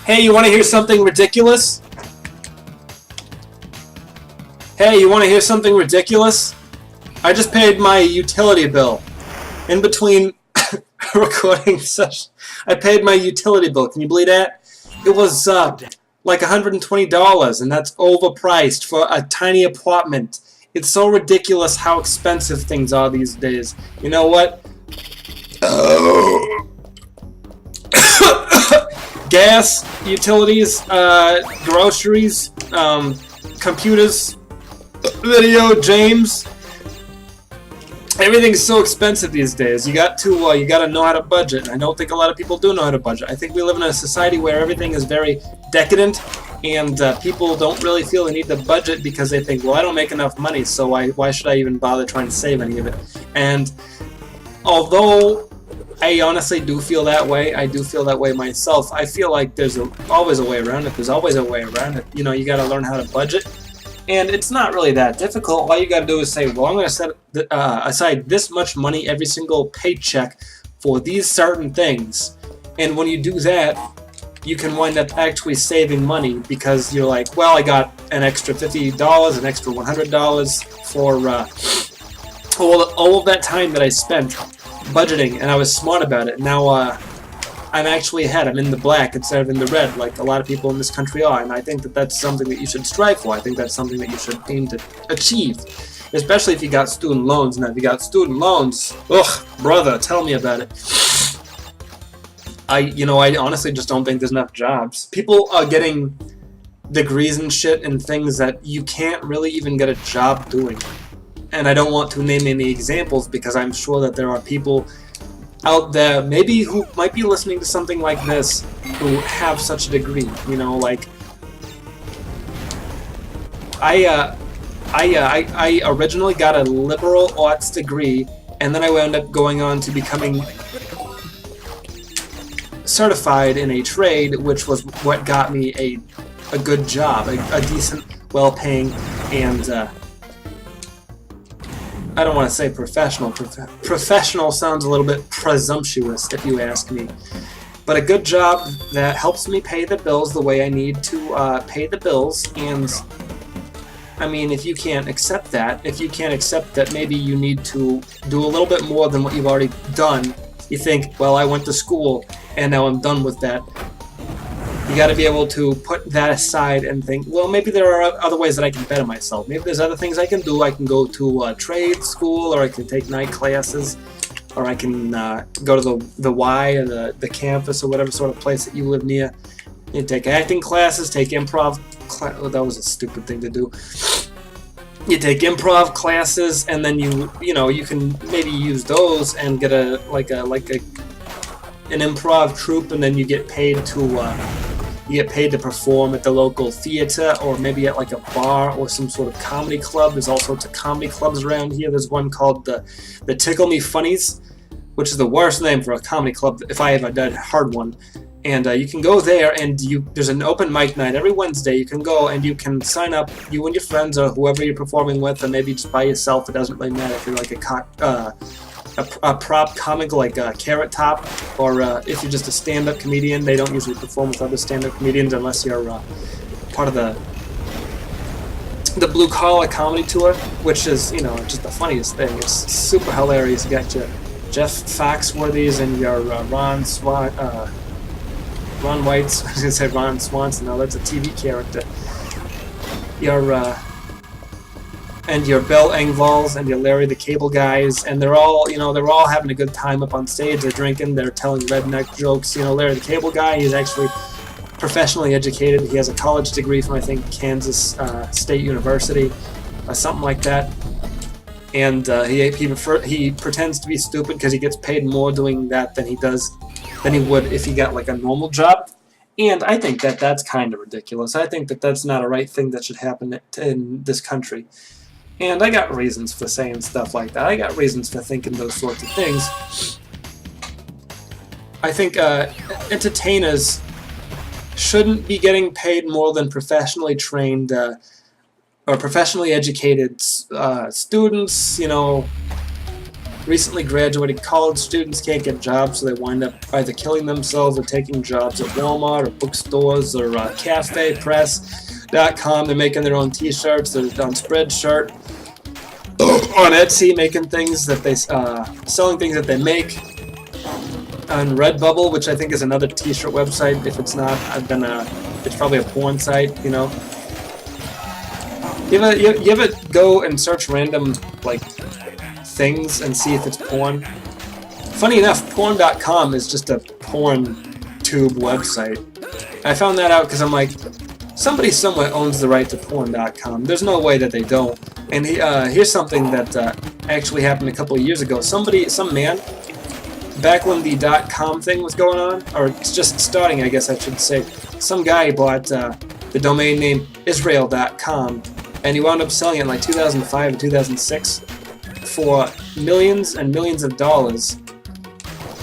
Hey, you want to hear something ridiculous? Hey, you want to hear something ridiculous? I just paid my utility bill. In between recording sessions, I paid my utility bill. Can you believe that? It was like $120, and that's overpriced for a tiny apartment. It's so ridiculous how expensive things are these days. You know what? Gas, utilities, groceries, computers, video, James. Everything's so expensive these days. You got to know how to budget. And I don't think a lot of people do know how to budget. I think we live in a society where everything is very decadent, and people don't really feel the need to budget because they think, well, I don't make enough money, so why should I even bother trying to save any of it? And although I honestly do feel that way, I do feel that way myself, I feel like there's always a way around it. There's always a way around it. You know, you got to learn how to budget. And it's not really that difficult. All you got to do is say, well, I'm going to set aside this much money every single paycheck for these certain things. And when you do that, you can wind up actually saving money because you're like, well, I got an extra $50, an extra $100 for all of that time that I spent budgeting, and I was smart about it. Now I'm actually ahead. I'm in the black instead of in the red, like a lot of people in this country are, and I think that that's something that you should strive for. I think that's something that you should aim to achieve, especially if you got student loans. Now, if you got student loans, ugh, brother, tell me about it. I honestly just don't think there's enough jobs. People are getting degrees and shit in things that you can't really even get a job doing. And I don't want to name any examples because I'm sure that there are people out there, maybe who might be listening to something like this, who have such a degree. You know, like I originally got a liberal arts degree, and then I wound up going on to becoming certified in a trade, which was what got me a good job, a decent, well-paying, and I don't want to say professional. Professional sounds a little bit presumptuous, if you ask me. But a good job that helps me pay the bills the way I need to pay the bills. And I mean, if you can't accept that, maybe you need to do a little bit more than what you've already done, you think, well, I went to school and now I'm done with that. You got to be able to put that aside and think, well, maybe there are other ways that I can better myself. Maybe there's other things I can do. I can go to a trade school, or I can take night classes, or I can go to the Y or the campus or whatever sort of place that you live near. You take acting classes, take improv oh, that was a stupid thing to do. You take improv classes, and then you can maybe use those and get an improv troupe, and then you get paid to perform at the local theater, or maybe at like a bar or some sort of comedy club. There's all sorts of comedy clubs around here. There's one called the Tickle Me Funnies, which is the worst name for a comedy club if I ever did heard one. And you can go there, and there's an open mic night every Wednesday. You can go and you can sign up, you and your friends or whoever you're performing with, or maybe just by yourself. It doesn't really matter if you're like a prop comic like Carrot Top, or if you're just a stand-up comedian. They don't usually perform with other stand-up comedians unless you're part of the Blue Collar Comedy Tour, which is, just the funniest thing. It's super hilarious. You got your Jeff Foxworthy's and your Ron White's. I was gonna say Ron Swanson. No, that's a TV character. And your Bell Engvalls and your Larry the Cable Guys, and they're all having a good time up on stage. They're drinking, they're telling redneck jokes. Larry the Cable Guy, he's actually professionally educated. He has a college degree from, I think, Kansas State University, something like that. And he pretends to be stupid because he gets paid more doing that than he would if he got like a normal job. And I think that that's kind of ridiculous. I think that that's not a right thing that should happen in this country. And I got reasons for saying stuff like that. I got reasons for thinking those sorts of things. I think entertainers shouldn't be getting paid more than professionally trained or professionally educated students, Recently graduated college students can't get jobs, so they wind up either killing themselves or taking jobs at Walmart or bookstores or cafepress.com. They're making their own t-shirts. They're on Spreadshirt, on Etsy, making things that they selling things that they make. On Redbubble, which I think is another t-shirt website. If it's not, it's probably a porn site, you know. You ever go and search random, like, things and see if it's porn? Funny enough, porn.com is just a porn tube website. I found that out because I'm like, somebody somewhere owns the right to porn.com. There's no way that they don't. And here's something that actually happened a couple of years ago. Some man, back when the .com thing was going on, or it's just starting, I guess I should say, some guy bought the domain name Israel.com, and he wound up selling it in like 2005 or 2006 for millions and millions of dollars.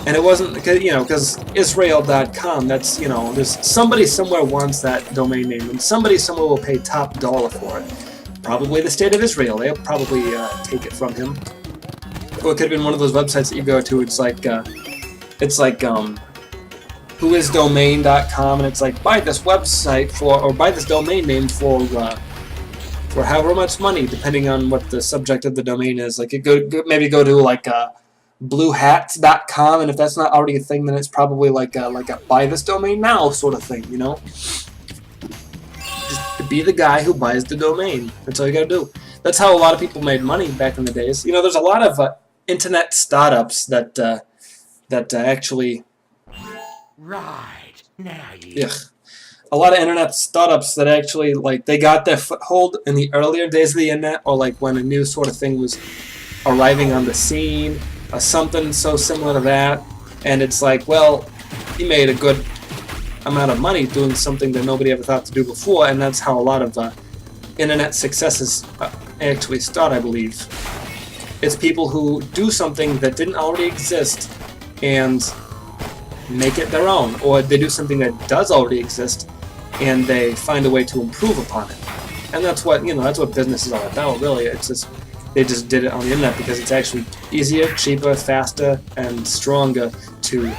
And it wasn't, you know, because Israel.com, that's, you know, there's somebody somewhere wants that domain name, and somebody somewhere will pay top dollar for it. Probably the state of Israel. They'll probably take it from him. Or it could have been one of those websites that you go to. It's like whoisdomain.com, and it's like, buy this website for, or buy this domain name for however much money, depending on what the subject of the domain is. Like, maybe go to like bluehats.com, and if that's not already a thing, then it's probably like a buy this domain now sort of thing, you know? Just be the guy who buys the domain. That's all you gotta do. That's how a lot of people made money back in the days. You know, there's a lot of internet startups that actually... Right. Now you... Ugh. A lot of internet startups that actually, like, they got their foothold in the earlier days of the internet, or like when a new sort of thing was arriving on the scene, or something so similar to that, and it's like, well, you made a good amount of money doing something that nobody ever thought to do before, and that's how a lot of internet successes actually start, I believe. It's people who do something that didn't already exist and make it their own, or they do something that does already exist and they find a way to improve upon it. And that's what, you know, that's what business is all about, really. It's just, they just did it on the internet because it's actually easier, cheaper, faster, and stronger to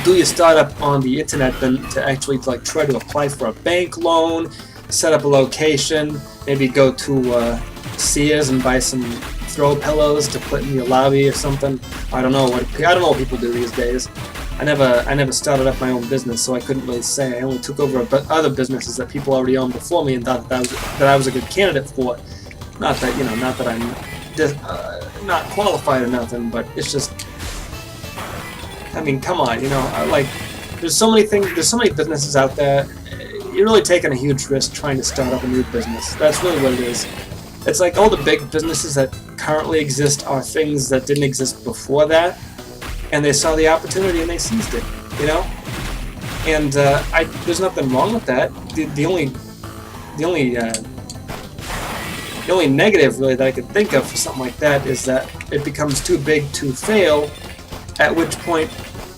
do your startup on the internet than to actually like try to apply for a bank loan, set up a location, maybe go to Sears and buy some throw pillows to put in your lobby or something. I don't know what people do these days. I never started up my own business, so I couldn't really say. I only took over other businesses that people already owned before me and thought that I was a good candidate for it. Not that, you know, not that I'm not qualified or nothing, but it's just, I mean, come on, you know, like, there's so many businesses out there. You're really taking a huge risk trying to start up a new business. That's really what it is. It's like all the big businesses that currently exist are things that didn't exist before that, and they saw the opportunity and they seized it, you know? And there's nothing wrong with that. The only negative, really, that I could think of for something like that is that it becomes too big to fail, at which point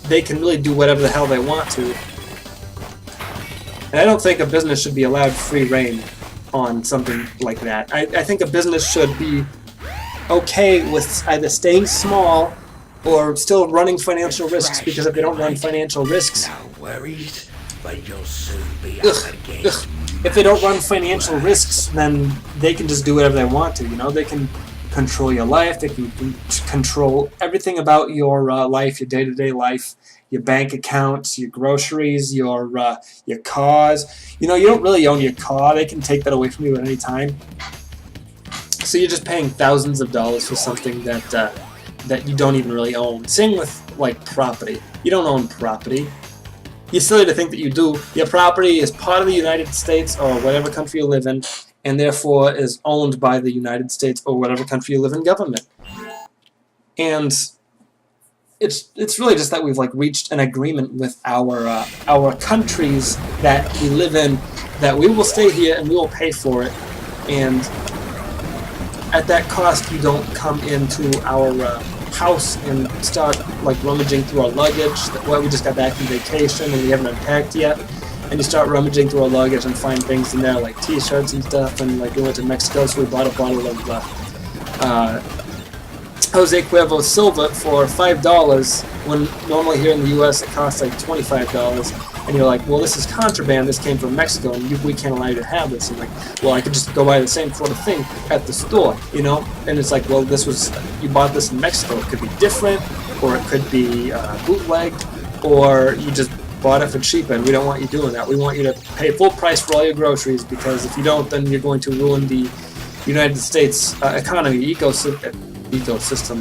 they can really do whatever the hell they want to. And I don't think a business should be allowed free reign on something like that. I think a business should be okay with either staying small or still running financial risks, because if they don't run financial risks... No worries, but you'll soon be up again. If they don't run financial risks, then they can just do whatever they want to, you know? They can control your life, they can control everything about your life, your day-to-day life, your bank accounts, your groceries, your cars. You know, you don't really own your car. They can take that away from you at any time. So you're just paying thousands of dollars for something that you don't even really own. Same with, like, property. You don't own property. You're silly to think that you do. Your property is part of the United States or whatever country you live in, and therefore is owned by the United States or whatever country you live in government. And it's really just that we've like reached an agreement with our countries that we live in, that we will stay here and we will pay for it, and at that cost you don't come into our house and start like rummaging through our luggage. Well, we just got back from vacation and we haven't unpacked yet, and you start rummaging through our luggage and find things in there like t-shirts and stuff, and like we went to Mexico, so we bought a bottle of Jose Cuervo silver for $5 when normally here in the U.S. it costs like $25, and you're like, well, this is contraband. This came from Mexico, and we can't allow you to have this. And like, well, I could just go buy the same sort of thing at the store, you know? And it's like, well, you bought this in Mexico. It could be different, or it could be bootlegged, or you just bought it for cheap, and we don't want you doing that. We want you to pay full price for all your groceries, because if you don't, then you're going to ruin the United States economy, ecosystem,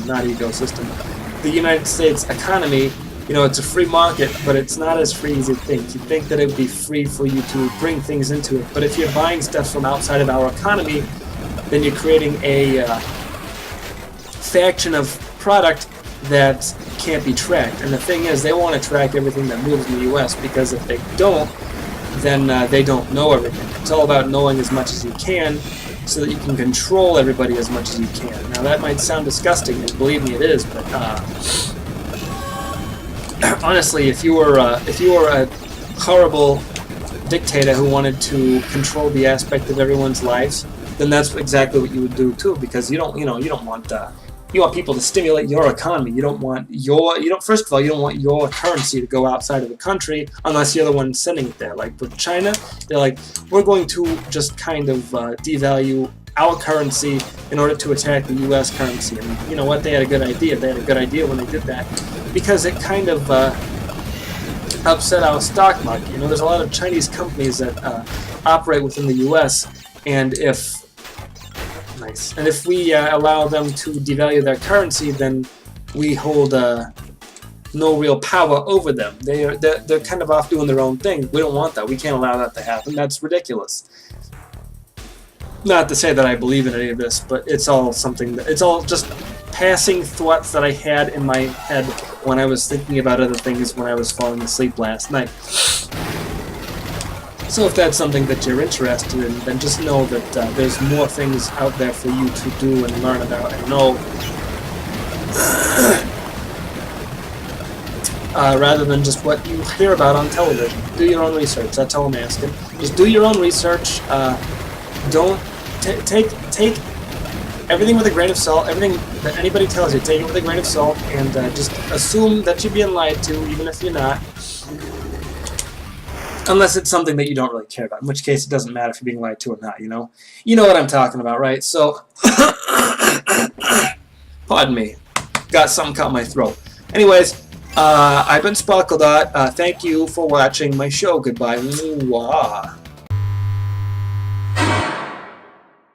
not ecosystem. The United States economy, you know, it's a free market, but it's not as free as you think. You think that it would be free for you to bring things into it, but if you're buying stuff from outside of our economy, then you're creating a faction of product that can't be tracked. And the thing is, they want to track everything that moves in the U.S., because if they don't, then they don't know everything. It's all about knowing as much as you can, so that you can control everybody as much as you can. Now that might sound disgusting, and believe me, it is. But honestly, if you were a horrible dictator who wanted to control the aspect of everyone's lives, then that's exactly what you would do too. Because you don't want you want people to stimulate your economy. You don't want first of all, you don't want your currency to go outside of the country unless you're the one sending it there. Like with China, they're like, we're going to just kind of devalue our currency in order to attack the U.S. currency. And you know what? They had a good idea. They had a good idea when they did that, because it kind of upset our stock market. You know, there's a lot of Chinese companies that operate within the U.S., and if we allow them to devalue their currency, then we hold no real power over them. They're kind of off doing their own thing. We don't want that. We can't allow that to happen. That's ridiculous. Not to say that I believe in any of this, but it's all just passing thoughts that I had in my head when I was thinking about other things when I was falling asleep last night. So if that's something that you're interested in, then just know that there's more things out there for you to do and learn about and know, rather than just what you hear about on television. Do your own research. That's all I'm asking. Just do your own research. Don't take everything with a grain of salt. Everything that anybody tells you, take it with a grain of salt, and just assume that you're being lied to, even if you're not. Unless it's something that you don't really care about, in which case it doesn't matter if you're being lied to or not, you know? You know what I'm talking about, right? So, pardon me. Got something caught in my throat. Anyways, I've been SparkleDart. Thank you for watching my show. Goodbye. Mwah.